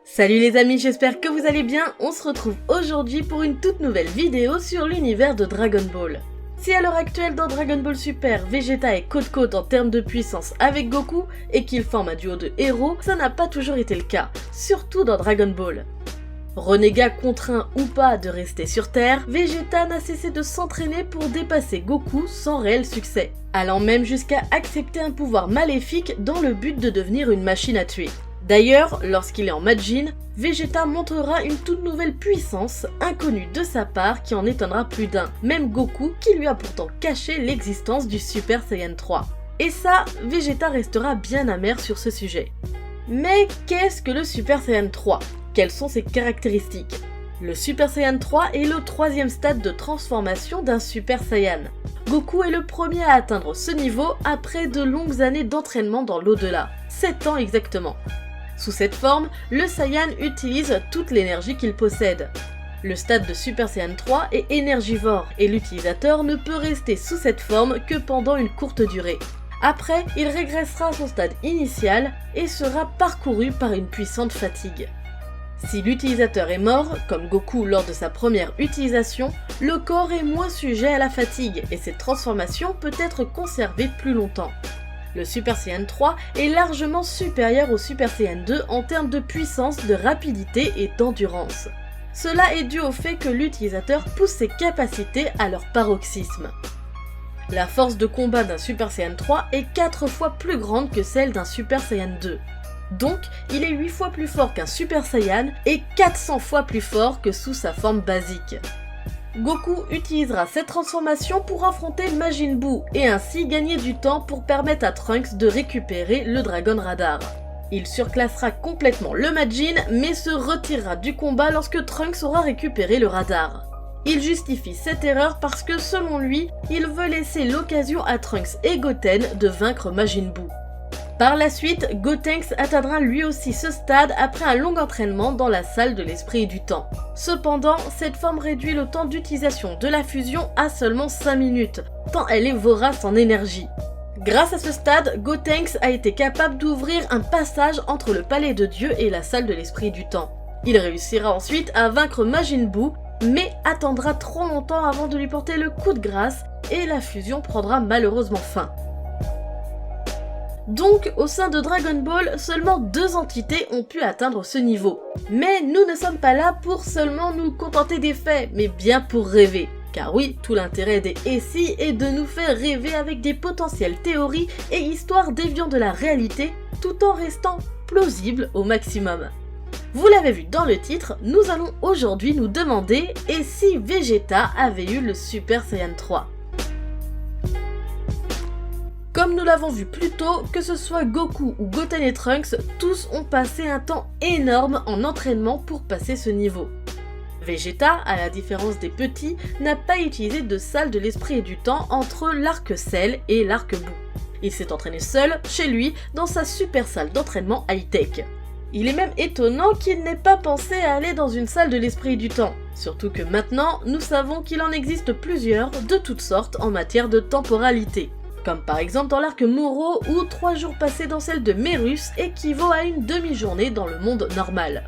Salut les amis, j'espère que vous allez bien. On se retrouve aujourd'hui pour une toute nouvelle vidéo sur l'univers de Dragon Ball. Si à l'heure actuelle dans Dragon Ball Super, Vegeta est côte-côte en termes de puissance avec Goku et qu'ils forment un duo de héros, ça n'a pas toujours été le cas, surtout dans Dragon Ball. Renégat contraint ou pas de rester sur Terre, Vegeta n'a cessé de s'entraîner pour dépasser Goku sans réel succès, allant même jusqu'à accepter un pouvoir maléfique dans le but de devenir une machine à tuer. D'ailleurs, lorsqu'il est en Majin, Vegeta montrera une toute nouvelle puissance, inconnue de sa part qui en étonnera plus d'un, même Goku qui lui a pourtant caché l'existence du Super Saiyan 3. Et ça, Vegeta restera bien amer sur ce sujet. Mais qu'est-ce que le Super Saiyan 3 ? Quelles sont ses caractéristiques ? Le Super Saiyan 3 est le troisième stade de transformation d'un Super Saiyan. Goku est le premier à atteindre ce niveau après de longues années d'entraînement dans l'au-delà, 7 ans exactement. Sous cette forme, le Saiyan utilise toute l'énergie qu'il possède. Le stade de Super Saiyan 3 est énergivore et l'utilisateur ne peut rester sous cette forme que pendant une courte durée. Après, il régressera à son stade initial et sera parcouru par une puissante fatigue. Si l'utilisateur est mort, comme Goku lors de sa première utilisation, le corps est moins sujet à la fatigue et cette transformation peut être conservée plus longtemps. Le Super Saiyan 3 est largement supérieur au Super Saiyan 2 en termes de puissance, de rapidité et d'endurance. Cela est dû au fait que l'utilisateur pousse ses capacités à leur paroxysme. La force de combat d'un Super Saiyan 3 est 4 fois plus grande que celle d'un Super Saiyan 2. Donc, il est 8 fois plus fort qu'un Super Saiyan et 400 fois plus fort que sous sa forme basique. Goku utilisera cette transformation pour affronter Majin Buu et ainsi gagner du temps pour permettre à Trunks de récupérer le Dragon Radar. Il surclassera complètement le Majin mais se retirera du combat lorsque Trunks aura récupéré le radar. Il justifie cette erreur parce que selon lui, il veut laisser l'occasion à Trunks et Goten de vaincre Majin Buu. Par la suite, Gotenks atteindra lui aussi ce stade après un long entraînement dans la salle de l'esprit et du temps. Cependant, cette forme réduit le temps d'utilisation de la fusion à seulement 5 minutes, tant elle est vorace en énergie. Grâce à ce stade, Gotenks a été capable d'ouvrir un passage entre le palais de Dieu et la salle de l'esprit et du temps. Il réussira ensuite à vaincre Majin Buu, mais attendra trop longtemps avant de lui porter le coup de grâce et la fusion prendra malheureusement fin. Donc, au sein de Dragon Ball, seulement 2 entités ont pu atteindre ce niveau. Mais nous ne sommes pas là pour seulement nous contenter des faits, mais bien pour rêver. Car oui, tout l'intérêt des SI est de nous faire rêver avec des potentielles théories et histoires déviant de la réalité, tout en restant plausibles au maximum. Vous l'avez vu dans le titre, nous allons aujourd'hui nous demander « Et si Vegeta avait eu le Super Saiyan 3 ?» Comme nous l'avons vu plus tôt, que ce soit Goku ou Goten et Trunks, tous ont passé un temps énorme en entraînement pour passer ce niveau. Vegeta, à la différence des petits, n'a pas utilisé de salle de l'esprit et du temps entre l'arc Cell et l'arc Buu. Il s'est entraîné seul, chez lui, dans sa super salle d'entraînement high-tech. Il est même étonnant qu'il n'ait pas pensé à aller dans une salle de l'esprit et du temps, surtout que maintenant, nous savons qu'il en existe plusieurs de toutes sortes en matière de temporalité. Comme par exemple dans l'arc Moro où 3 jours passés dans celle de Merus équivaut à une demi-journée dans le monde normal.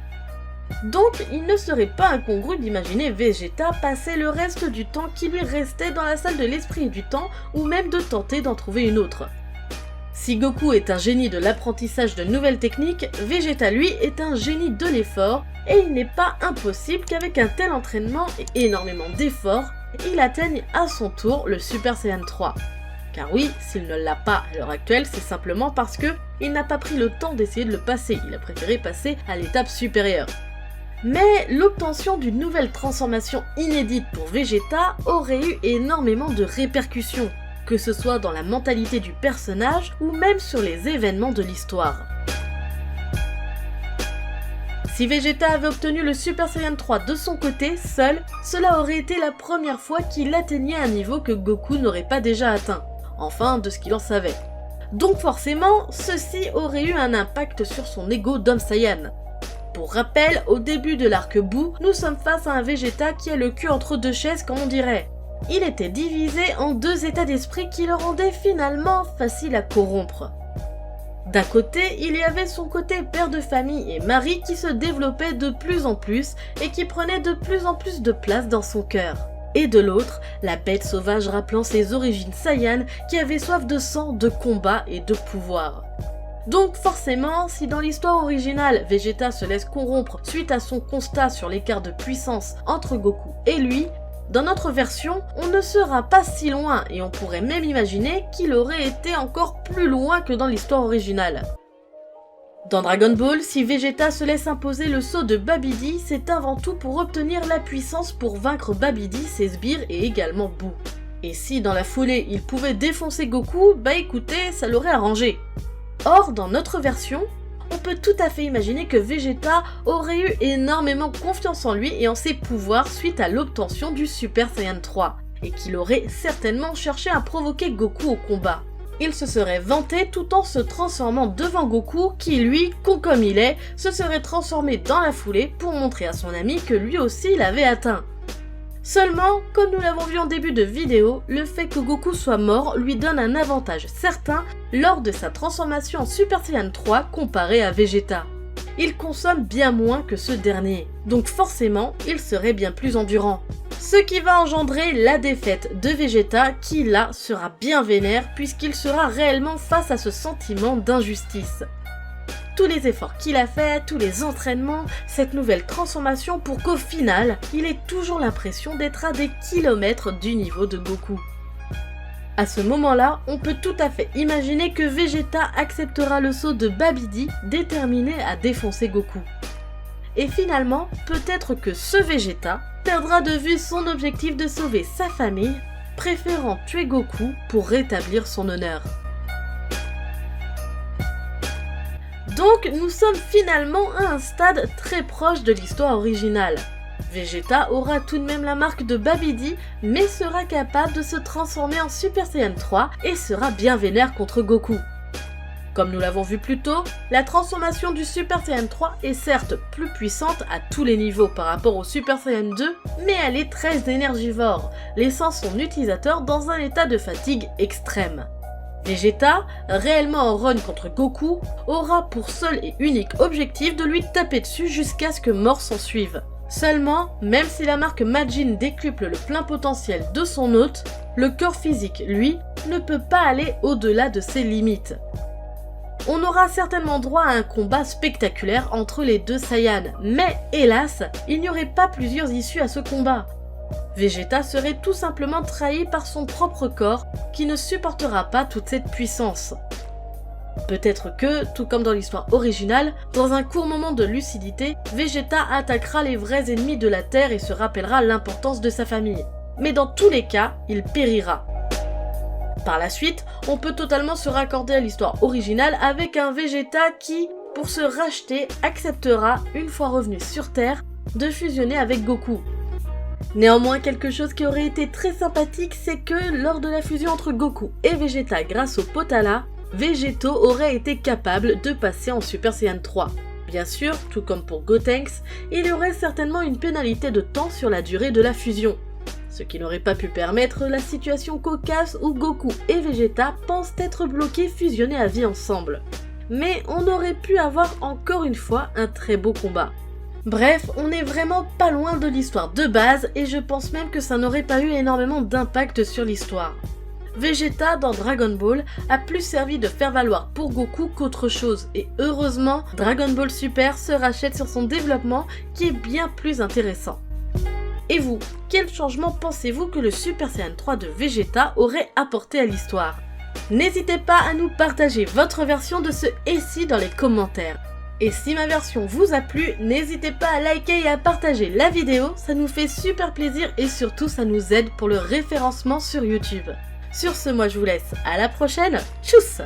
Donc il ne serait pas incongru d'imaginer Vegeta passer le reste du temps qui lui restait dans la salle de l'esprit et du temps ou même de tenter d'en trouver une autre. Si Goku est un génie de l'apprentissage de nouvelles techniques, Vegeta lui est un génie de l'effort et il n'est pas impossible qu'avec un tel entraînement et énormément d'efforts, il atteigne à son tour le Super Saiyan 3. Car oui, s'il ne l'a pas à l'heure actuelle, c'est simplement parce que il n'a pas pris le temps d'essayer de le passer, il a préféré passer à l'étape supérieure. Mais l'obtention d'une nouvelle transformation inédite pour Vegeta aurait eu énormément de répercussions, que ce soit dans la mentalité du personnage ou même sur les événements de l'histoire. Si Vegeta avait obtenu le Super Saiyan 3 de son côté, seul, cela aurait été la première fois qu'il atteignait un niveau que Goku n'aurait pas déjà atteint. Enfin, de ce qu'il en savait. Donc forcément, ceci aurait eu un impact sur son ego d'homme Saiyan. Pour rappel, au début de l'arc Buu, nous sommes face à un Vegeta qui a le cul entre 2 chaises comme on dirait. Il était divisé en 2 états d'esprit qui le rendaient finalement facile à corrompre. D'un côté, il y avait son côté père de famille et mari qui se développait de plus en plus et qui prenait de plus en plus de place dans son cœur. Et de l'autre, la bête sauvage rappelant ses origines Saiyan qui avait soif de sang, de combat et de pouvoir. Donc forcément, si dans l'histoire originale, Vegeta se laisse corrompre suite à son constat sur l'écart de puissance entre Goku et lui, dans notre version, on ne sera pas si loin et on pourrait même imaginer qu'il aurait été encore plus loin que dans l'histoire originale. Dans Dragon Ball, si Vegeta se laisse imposer le sceau de Babidi, c'est avant tout pour obtenir la puissance pour vaincre Babidi, ses sbires et également Boo. Et si dans la foulée il pouvait défoncer Goku, bah écoutez, ça l'aurait arrangé. Or, dans notre version, on peut tout à fait imaginer que Vegeta aurait eu énormément confiance en lui et en ses pouvoirs suite à l'obtention du Super Saiyan 3, et qu'il aurait certainement cherché à provoquer Goku au combat. Il se serait vanté tout en se transformant devant Goku qui, lui, con comme il est, se serait transformé dans la foulée pour montrer à son ami que lui aussi l'avait atteint. Seulement, comme nous l'avons vu en début de vidéo, le fait que Goku soit mort lui donne un avantage certain lors de sa transformation en Super Saiyan 3 comparé à Vegeta. Il consomme bien moins que ce dernier, donc forcément, il serait bien plus endurant. Ce qui va engendrer la défaite de Vegeta qui là sera bien vénère puisqu'il sera réellement face à ce sentiment d'injustice. Tous les efforts qu'il a fait, tous les entraînements, cette nouvelle transformation pour qu'au final, il ait toujours l'impression d'être à des kilomètres du niveau de Goku. À ce moment-là, on peut tout à fait imaginer que Vegeta acceptera le sceau de Babidi, déterminé à défoncer Goku. Et finalement, peut-être que ce Vegeta perdra de vue son objectif de sauver sa famille, préférant tuer Goku pour rétablir son honneur. Donc nous sommes finalement à un stade très proche de l'histoire originale. Vegeta aura tout de même la marque de Babidi, mais sera capable de se transformer en Super Saiyan 3 et sera bien vénère contre Goku. Comme nous l'avons vu plus tôt, la transformation du Super Saiyan 3 est certes plus puissante à tous les niveaux par rapport au Super Saiyan 2, mais elle est très énergivore, laissant son utilisateur dans un état de fatigue extrême. Vegeta, réellement en run contre Goku, aura pour seul et unique objectif de lui taper dessus jusqu'à ce que mort s'ensuive. Seulement, même si la marque Majin décuple le plein potentiel de son hôte, le corps physique, lui, ne peut pas aller au-delà de ses limites. On aura certainement droit à un combat spectaculaire entre les deux Saiyans, mais hélas, il n'y aurait pas plusieurs issues à ce combat. Vegeta serait tout simplement trahi par son propre corps qui ne supportera pas toute cette puissance. Peut-être que, tout comme dans l'histoire originale, dans un court moment de lucidité, Vegeta attaquera les vrais ennemis de la Terre et se rappellera l'importance de sa famille. Mais dans tous les cas, il périra. Par la suite, on peut totalement se raccorder à l'histoire originale avec un Vegeta qui, pour se racheter, acceptera, une fois revenu sur Terre, de fusionner avec Goku. Néanmoins, quelque chose qui aurait été très sympathique, c'est que lors de la fusion entre Goku et Vegeta grâce au Potala, Vegeto aurait été capable de passer en Super Saiyan 3. Bien sûr, tout comme pour Gotenks, il y aurait certainement une pénalité de temps sur la durée de la fusion. Ce qui n'aurait pas pu permettre la situation cocasse où Goku et Vegeta pensent être bloqués fusionnés à vie ensemble. Mais on aurait pu avoir encore une fois un très beau combat. Bref, on est vraiment pas loin de l'histoire de base et je pense même que ça n'aurait pas eu énormément d'impact sur l'histoire. Vegeta dans Dragon Ball a plus servi de faire valoir pour Goku qu'autre chose et heureusement Dragon Ball Super se rachète sur son développement qui est bien plus intéressant. Et vous, quel changement pensez-vous que le Super Saiyan 3 de Vegeta aurait apporté à l'histoire? N'hésitez pas à nous partager votre version de ce SI dans les commentaires. Et si ma version vous a plu, n'hésitez pas à liker et à partager la vidéo, ça nous fait super plaisir et surtout ça nous aide pour le référencement sur YouTube. Sur ce, moi je vous laisse à la prochaine, tchuss!